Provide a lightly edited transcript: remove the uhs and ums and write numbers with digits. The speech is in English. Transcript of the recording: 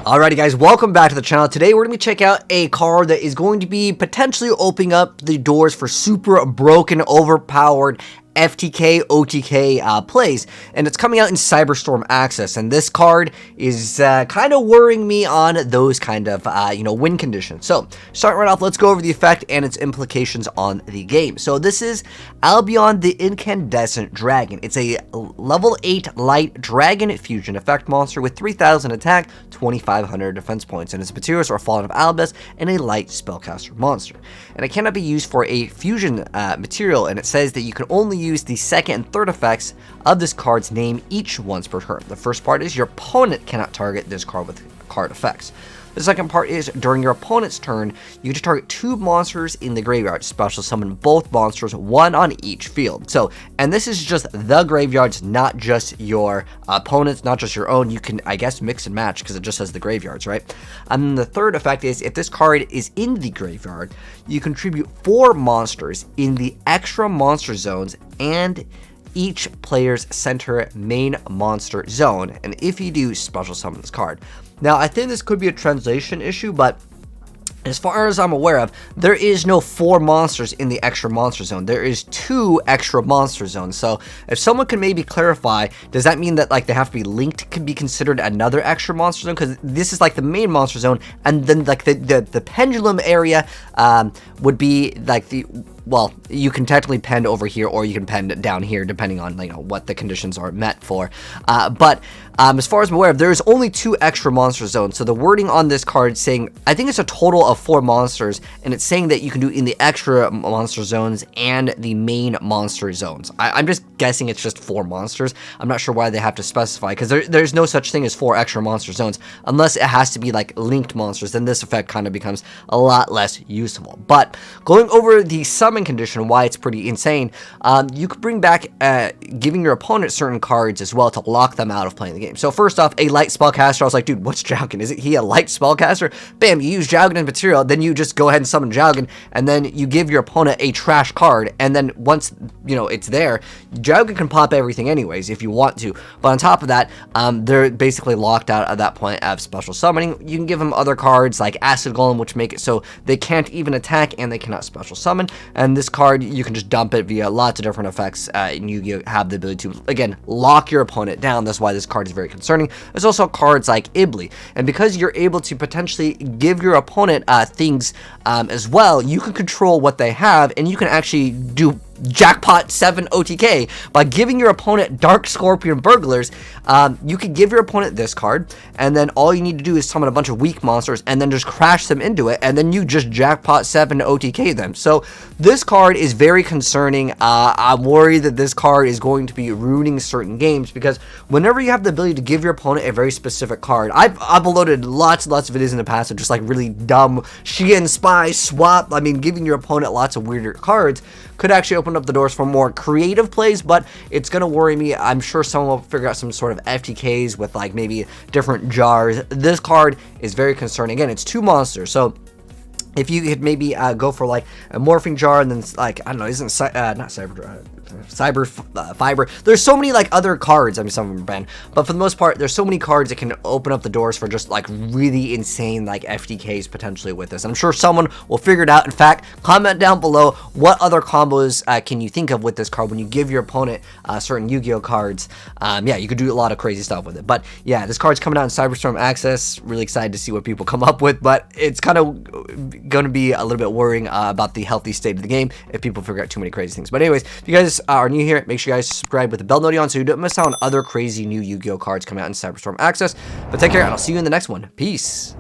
Alrighty guys, welcome back to the channel. Today we're going to be checking out a card that is going to be potentially opening up the doors for super broken, overpowered FTK, OTK plays, and it's coming out in CyberStorm Access, and this card is kind of worrying me on those kind of, win conditions. So, starting right off, let's go over the effect and its implications on the game. So, this is Albion the Incandescent Dragon. It's a level 8 light dragon fusion effect monster with 3000 attack, 2500 defense points, and its materials are Fallen of Albus and a light spellcaster monster. And it cannot be used for a fusion material, and it says that you can only use the second and third effects of this card's name each once per turn. The first part is your opponent cannot target this card with card effects. The second part is during your opponent's turn, you get to target 2 monsters in the graveyard. Special summon both monsters, 1 on each field. So, and this is just the graveyards, not just your opponent's, not just your own. You can, I guess, mix and match because it just says the graveyards, right? And then the third effect is if this card is in the graveyard, you contribute 4 monsters in the extra monster zones and each player's center main monster zone, and if you do, special summon this card. Now, I think this could be a translation issue, but as far as I'm aware of, there is no 4 monsters in the extra monster zone. There is 2 extra monster zones. So if someone could maybe clarify, does that mean that like they have to be linked, could be considered another extra monster zone? Because this is like the main monster zone, and then like the pendulum area would be like the, well, you can technically pen over here or you can pen down here depending on what the conditions are met for. But as far as I'm aware of, there's only 2 extra monster zones. So the wording on this card saying, I think it's a total of 4 monsters, and it's saying that you can do in the extra monster zones and the main monster zones. I'm just guessing it's just 4 monsters. I'm not sure why they have to specify, because there's no such thing as 4 extra monster zones unless it has to be like linked monsters. Then this effect kind of becomes a lot less useful. But going over the summon condition, why it's pretty insane, you could bring back giving your opponent certain cards as well to lock them out of playing the game. So first off, a light spellcaster. I was like, dude, what's Jowgen? Is he a light spellcaster? Bam, you use Jowgen and material, then you just go ahead and summon Jowgen, and then you give your opponent a trash card, and then once it's there, Jowgen can pop everything anyways if you want to. But on top of that, they're basically locked out at that point of special summoning. You can give them other cards like Acid Golem, which make it so they can't even attack and they cannot special summon. And this card, you can just dump it via lots of different effects, and you have the ability to, again, lock your opponent down. That's why this card is very concerning. There's also cards like Ibli, and because you're able to potentially give your opponent things as well, you can control what they have, and you can actually do jackpot 7 OTK by giving your opponent Dark Scorpion Burglars. You could give your opponent this card, and then all you need to do is summon a bunch of weak monsters and then just crash them into it, and then you just jackpot 7 OTK them. So this card is very concerning. I'm worried that this card is going to be ruining certain games, because whenever you have the ability to give your opponent a very specific card, I've uploaded lots of videos in the past of just like really dumb Shein Spy swap. I mean, giving your opponent lots of weirder cards could actually open up the doors for more creative plays, but it's going to worry me. I'm sure someone will figure out some sort of FTKs with like maybe different jars. This card is very concerning. Again, it's 2 monsters, so if you could maybe go for like a morphing jar, and then like, I don't know, isn't not cyber fiber. There's so many like other cards. I mean, some of them are banned, but for the most part, there's so many cards that can open up the doors for just like really insane like FTKs potentially with this. And I'm sure someone will figure it out. In fact, comment down below what other combos can you think of with this card when you give your opponent certain Yu-Gi-Oh cards. Yeah, you could do a lot of crazy stuff with it. But yeah, this card's coming out in CyberStorm Access. Really excited to see what people come up with, but it's kind of going to be a little bit worrying about the healthy state of the game if people figure out too many crazy things. But anyways, if you guys are new here, make sure you guys subscribe with the bell notification on so you don't miss out on other crazy new Yu-Gi-Oh cards coming out in CyberStorm Access. But take care, and I'll see you in the next one. Peace.